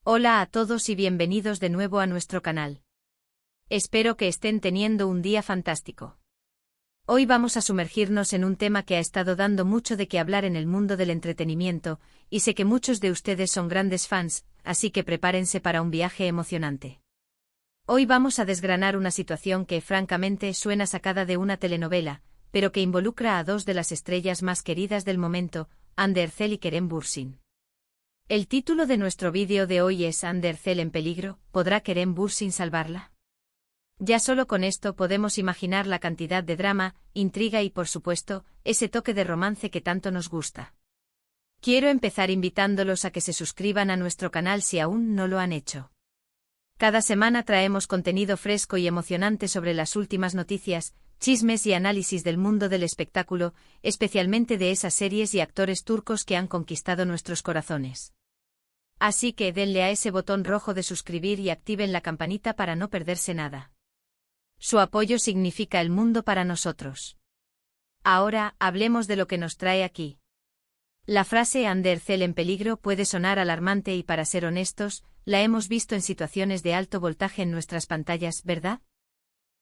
Hola a todos y bienvenidos de nuevo a nuestro canal. Espero que estén teniendo un día fantástico. Hoy vamos a sumergirnos en un tema que ha estado dando mucho de qué hablar en el mundo del entretenimiento, y sé que muchos de ustedes son grandes fans, así que prepárense para un viaje emocionante. Hoy vamos a desgranar una situación que francamente suena sacada de una telenovela, pero que involucra a dos de las estrellas más queridas del momento, Hande Erçel y Kerem Bürsin. El título de nuestro vídeo de hoy es Hande Erçel en peligro, ¿podrá Kerem Bürsin salvarla? Ya solo con esto podemos imaginar la cantidad de drama, intriga y por supuesto, ese toque de romance que tanto nos gusta. Quiero empezar invitándolos a que se suscriban a nuestro canal si aún no lo han hecho. Cada semana traemos contenido fresco y emocionante sobre las últimas noticias, chismes y análisis del mundo del espectáculo, especialmente de esas series y actores turcos que han conquistado nuestros corazones. Así que denle a ese botón rojo de suscribir y activen la campanita para no perderse nada. Su apoyo significa el mundo para nosotros. Ahora, hablemos de lo que nos trae aquí. La frase Hande Erçel en peligro puede sonar alarmante y para ser honestos, la hemos visto en situaciones de alto voltaje en nuestras pantallas, ¿verdad?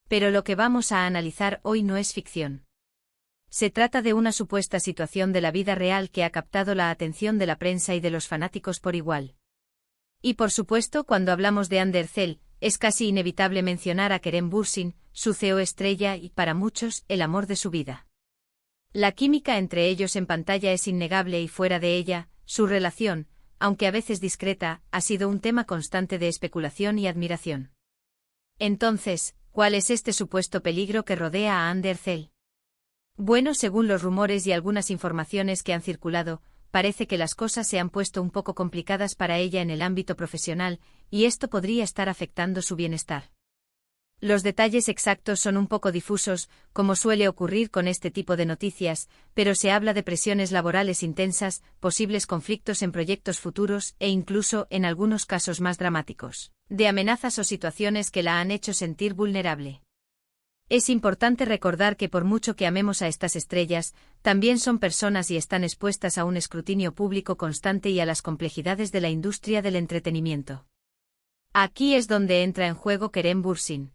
Pero lo que vamos a analizar hoy no es ficción. Se trata de una supuesta situación de la vida real que ha captado la atención de la prensa y de los fanáticos por igual. Y por supuesto, cuando hablamos de Hande Erçel, es casi inevitable mencionar a Kerem Bürsin, su CEO estrella y, para muchos, el amor de su vida. La química entre ellos en pantalla es innegable y fuera de ella, su relación, aunque a veces discreta, ha sido un tema constante de especulación y admiración. Entonces, ¿cuál es este supuesto peligro que rodea a Hande Erçel? Bueno, según los rumores y algunas informaciones que han circulado, parece que las cosas se han puesto un poco complicadas para ella en el ámbito profesional, y esto podría estar afectando su bienestar. Los detalles exactos son un poco difusos, como suele ocurrir con este tipo de noticias, pero se habla de presiones laborales intensas, posibles conflictos en proyectos futuros e incluso, en algunos casos más dramáticos, de amenazas o situaciones que la han hecho sentir vulnerable. Es importante recordar que por mucho que amemos a estas estrellas, también son personas y están expuestas a un escrutinio público constante y a las complejidades de la industria del entretenimiento. Aquí es donde entra en juego Kerem Bürsin.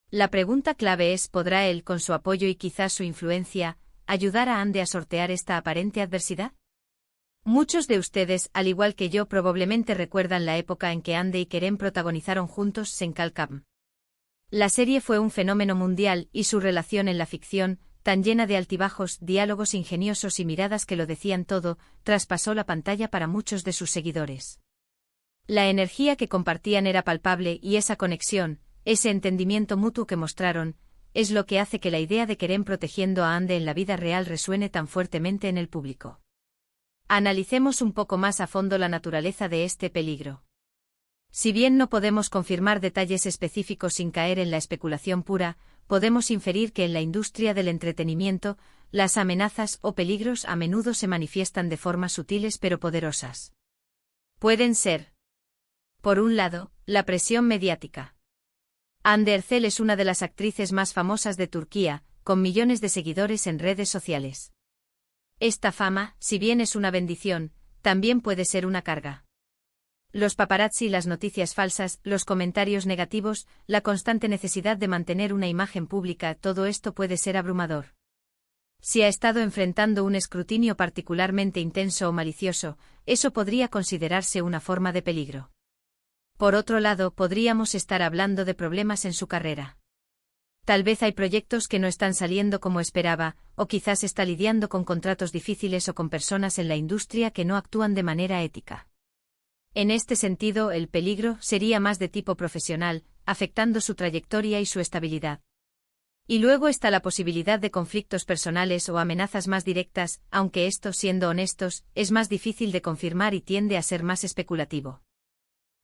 La pregunta clave es: ¿podrá él, con su apoyo y quizás su influencia, ayudar a Hande a sortear esta aparente adversidad? Muchos de ustedes, al igual que yo, probablemente recuerdan la época en que Hande y Kerem protagonizaron juntos Sen Kalkam. La serie fue un fenómeno mundial y su relación en la ficción, tan llena de altibajos, diálogos ingeniosos y miradas que lo decían todo, traspasó la pantalla para muchos de sus seguidores. La energía que compartían era palpable y esa conexión, ese entendimiento mutuo que mostraron, es lo que hace que la idea de Kerem protegiendo a Hande en la vida real resuene tan fuertemente en el público. Analicemos un poco más a fondo la naturaleza de este peligro. Si bien no podemos confirmar detalles específicos sin caer en la especulación pura, podemos inferir que en la industria del entretenimiento, las amenazas o peligros a menudo se manifiestan de formas sutiles pero poderosas. Pueden ser, por un lado, la presión mediática. Hande Erçel es una de las actrices más famosas de Turquía, con millones de seguidores en redes sociales. Esta fama, si bien es una bendición, también puede ser una carga. Los paparazzi, las noticias falsas, los comentarios negativos, la constante necesidad de mantener una imagen pública, todo esto puede ser abrumador. Si ha estado enfrentando un escrutinio particularmente intenso o malicioso, eso podría considerarse una forma de peligro. Por otro lado, podríamos estar hablando de problemas en su carrera. Tal vez hay proyectos que no están saliendo como esperaba, o quizás está lidiando con contratos difíciles o con personas en la industria que no actúan de manera ética. En este sentido, el peligro sería más de tipo profesional, afectando su trayectoria y su estabilidad. Y luego está la posibilidad de conflictos personales o amenazas más directas, aunque esto, siendo honestos, es más difícil de confirmar y tiende a ser más especulativo.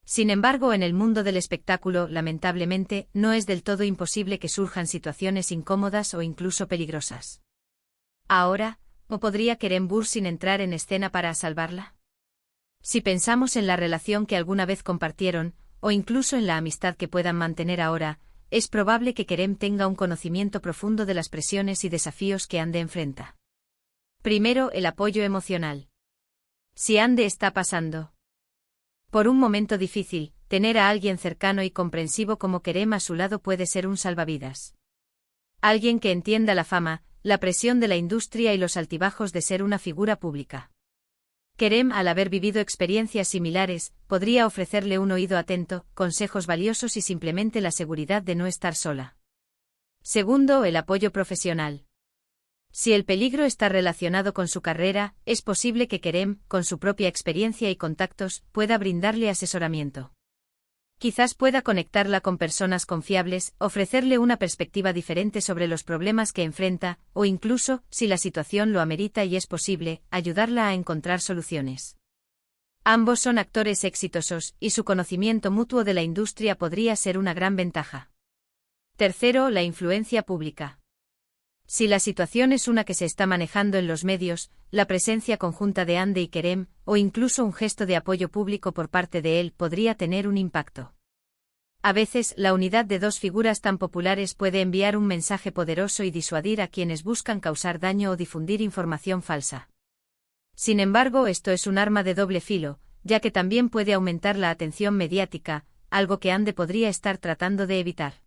Sin embargo, en el mundo del espectáculo, lamentablemente, no es del todo imposible que surjan situaciones incómodas o incluso peligrosas. Ahora, ¿o podría Kerem Bürsin entrar en escena para salvarla? Si pensamos en la relación que alguna vez compartieron, o incluso en la amistad que puedan mantener ahora, es probable que Kerem tenga un conocimiento profundo de las presiones y desafíos que Hande enfrenta. Primero, el apoyo emocional. Si Hande está pasando Por un momento difícil, tener a alguien cercano y comprensivo como Kerem a su lado puede ser un salvavidas. Alguien que entienda la fama, la presión de la industria y los altibajos de ser una figura pública. Kerem, al haber vivido experiencias similares, podría ofrecerle un oído atento, consejos valiosos y simplemente la seguridad de no estar sola. Segundo, el apoyo profesional. Si el peligro está relacionado con su carrera, es posible que Kerem, con su propia experiencia y contactos, pueda brindarle asesoramiento. Quizás pueda conectarla con personas confiables, ofrecerle una perspectiva diferente sobre los problemas que enfrenta, o incluso, si la situación lo amerita y es posible, ayudarla a encontrar soluciones. Ambos son actores exitosos, y su conocimiento mutuo de la industria podría ser una gran ventaja. Tercero, la influencia pública. Si la situación es una que se está manejando en los medios, la presencia conjunta de Hande y Kerem, o incluso un gesto de apoyo público por parte de él, podría tener un impacto. A veces, la unidad de dos figuras tan populares puede enviar un mensaje poderoso y disuadir a quienes buscan causar daño o difundir información falsa. Sin embargo, esto es un arma de doble filo, ya que también puede aumentar la atención mediática, algo que Hande podría estar tratando de evitar.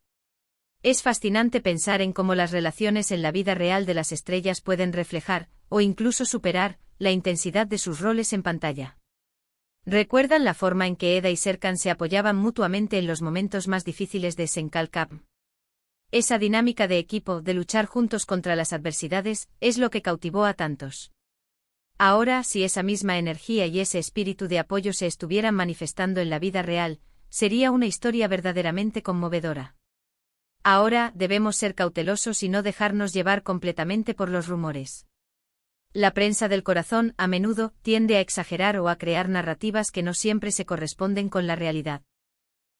Es fascinante pensar en cómo las relaciones en la vida real de las estrellas pueden reflejar, o incluso superar, la intensidad de sus roles en pantalla. ¿Recuerdan la forma en que Eda y Serkan se apoyaban mutuamente en los momentos más difíciles de Senkalkam? Esa dinámica de equipo, de luchar juntos contra las adversidades, es lo que cautivó a tantos. Ahora, si esa misma energía y ese espíritu de apoyo se estuvieran manifestando en la vida real, sería una historia verdaderamente conmovedora. Ahora, debemos ser cautelosos y no dejarnos llevar completamente por los rumores. La prensa del corazón, a menudo, tiende a exagerar o a crear narrativas que no siempre se corresponden con la realidad.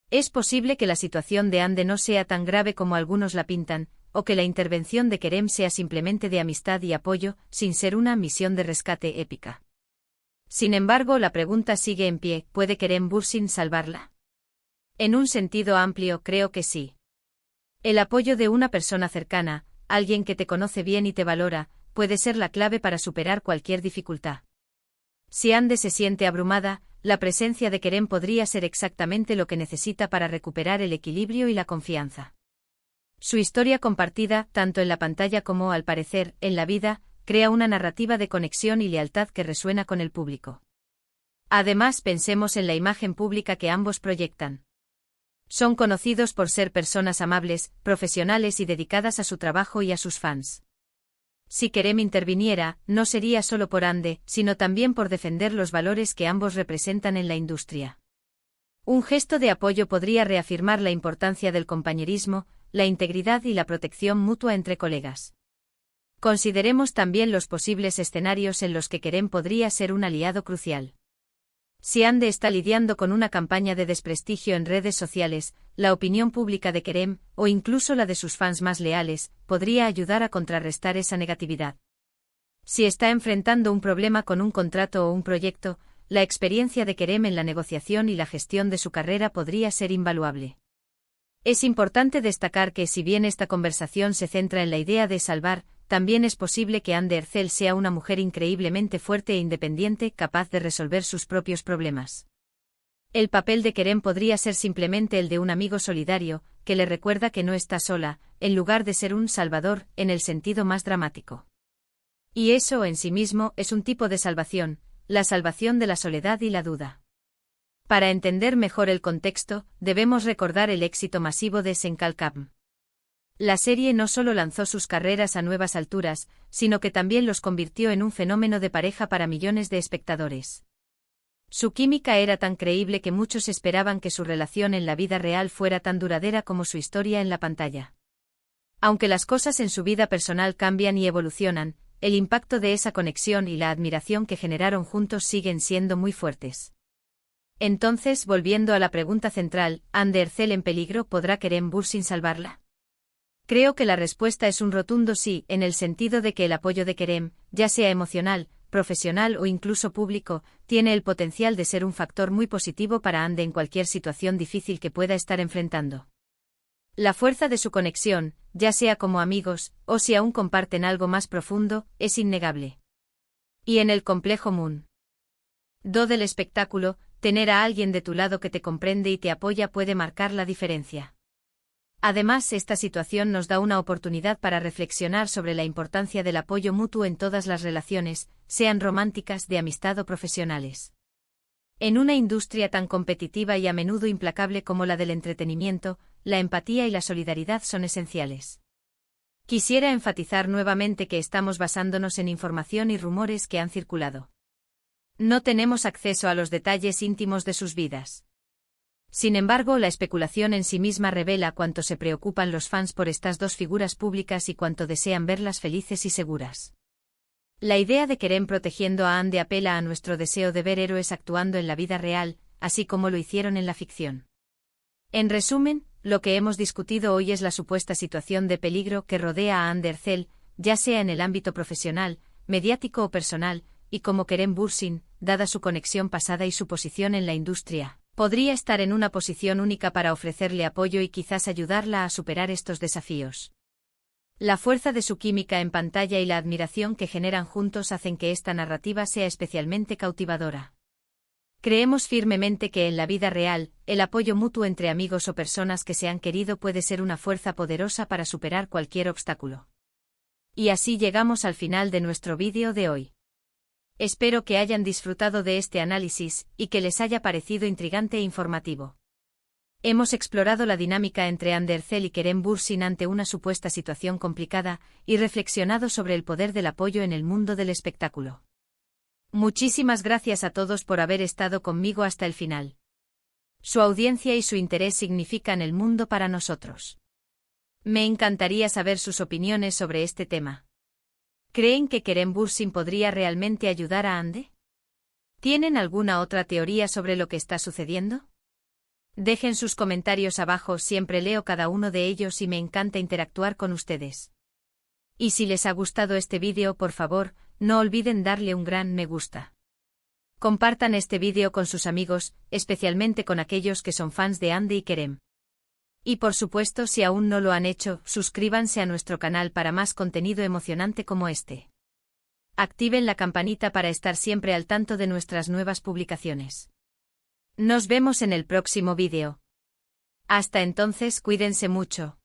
Es posible que la situación de Hande no sea tan grave como algunos la pintan, o que la intervención de Kerem sea simplemente de amistad y apoyo, sin ser una misión de rescate épica. Sin embargo, la pregunta sigue en pie: ¿puede Kerem Bürsin salvarla? En un sentido amplio, creo que sí. El apoyo de una persona cercana, alguien que te conoce bien y te valora, puede ser la clave para superar cualquier dificultad. Si Hande se siente abrumada, la presencia de Kerem podría ser exactamente lo que necesita para recuperar el equilibrio y la confianza. Su historia compartida, tanto en la pantalla como, al parecer, en la vida, crea una narrativa de conexión y lealtad que resuena con el público. Además, pensemos en la imagen pública que ambos proyectan. Son conocidos por ser personas amables, profesionales y dedicadas a su trabajo y a sus fans. Si Kerem interviniera, no sería solo por Hande, sino también por defender los valores que ambos representan en la industria. Un gesto de apoyo podría reafirmar la importancia del compañerismo, la integridad y la protección mutua entre colegas. Consideremos también los posibles escenarios en los que Kerem podría ser un aliado crucial. Si Hande está lidiando con una campaña de desprestigio en redes sociales, la opinión pública de Kerem, o incluso la de sus fans más leales, podría ayudar a contrarrestar esa negatividad. Si está enfrentando un problema con un contrato o un proyecto, la experiencia de Kerem en la negociación y la gestión de su carrera podría ser invaluable. Es importante destacar que, si bien esta conversación se centra en la idea de salvar, también es posible que Hande Erçel sea una mujer increíblemente fuerte e independiente, capaz de resolver sus propios problemas. El papel de Kerem podría ser simplemente el de un amigo solidario, que le recuerda que no está sola, en lugar de ser un salvador, en el sentido más dramático. Y eso, en sí mismo, es un tipo de salvación, la salvación de la soledad y la duda. Para entender mejor el contexto, debemos recordar el éxito masivo de Senkalkam. La serie no solo lanzó sus carreras a nuevas alturas, sino que también los convirtió en un fenómeno de pareja para millones de espectadores. Su química era tan creíble que muchos esperaban que su relación en la vida real fuera tan duradera como su historia en la pantalla. Aunque las cosas en su vida personal cambian y evolucionan, el impacto de esa conexión y la admiración que generaron juntos siguen siendo muy fuertes. Entonces, volviendo a la pregunta central, ¿Hande Erçel en peligro? ¿Podrá Kerem Bürsin salvarla? Creo que la respuesta es un rotundo sí, en el sentido de que el apoyo de Kerem, ya sea emocional, profesional o incluso público, tiene el potencial de ser un factor muy positivo para Hande en cualquier situación difícil que pueda estar enfrentando. La fuerza de su conexión, ya sea como amigos, o si aún comparten algo más profundo, es innegable. Y en el complejo mundo del espectáculo, tener a alguien de tu lado que te comprende y te apoya puede marcar la diferencia. Además, esta situación nos da una oportunidad para reflexionar sobre la importancia del apoyo mutuo en todas las relaciones, sean románticas, de amistad o profesionales. En una industria tan competitiva y a menudo implacable como la del entretenimiento, la empatía y la solidaridad son esenciales. Quisiera enfatizar nuevamente que estamos basándonos en información y rumores que han circulado. No tenemos acceso a los detalles íntimos de sus vidas. Sin embargo, la especulación en sí misma revela cuánto se preocupan los fans por estas dos figuras públicas y cuánto desean verlas felices y seguras. La idea de Kerem protegiendo a Andy apela a nuestro deseo de ver héroes actuando en la vida real, así como lo hicieron en la ficción. En resumen, lo que hemos discutido hoy es la supuesta situación de peligro que rodea a Ander Zel, ya sea en el ámbito profesional, mediático o personal, y como Kerem Bürsin, dada su conexión pasada y su posición en la industria, podría estar en una posición única para ofrecerle apoyo y quizás ayudarla a superar estos desafíos. La fuerza de su química en pantalla y la admiración que generan juntos hacen que esta narrativa sea especialmente cautivadora. Creemos firmemente que en la vida real, el apoyo mutuo entre amigos o personas que se han querido puede ser una fuerza poderosa para superar cualquier obstáculo. Y así llegamos al final de nuestro vídeo de hoy. Espero que hayan disfrutado de este análisis y que les haya parecido intrigante e informativo. Hemos explorado la dinámica entre Ander Zel y Kerem Bürsin ante una supuesta situación complicada y reflexionado sobre el poder del apoyo en el mundo del espectáculo. Muchísimas gracias a todos por haber estado conmigo hasta el final. Su audiencia y su interés significan el mundo para nosotros. Me encantaría saber sus opiniones sobre este tema. ¿Creen que Kerem Bürsin podría realmente ayudar a Ande? ¿Tienen alguna otra teoría sobre lo que está sucediendo? Dejen sus comentarios abajo, siempre leo cada uno de ellos y me encanta interactuar con ustedes. Y si les ha gustado este vídeo, por favor, no olviden darle un gran me gusta. Compartan este vídeo con sus amigos, especialmente con aquellos que son fans de Ande y Kerem. Y por supuesto, si aún no lo han hecho, suscríbanse a nuestro canal para más contenido emocionante como este. Activen la campanita para estar siempre al tanto de nuestras nuevas publicaciones. Nos vemos en el próximo vídeo. Hasta entonces, cuídense mucho.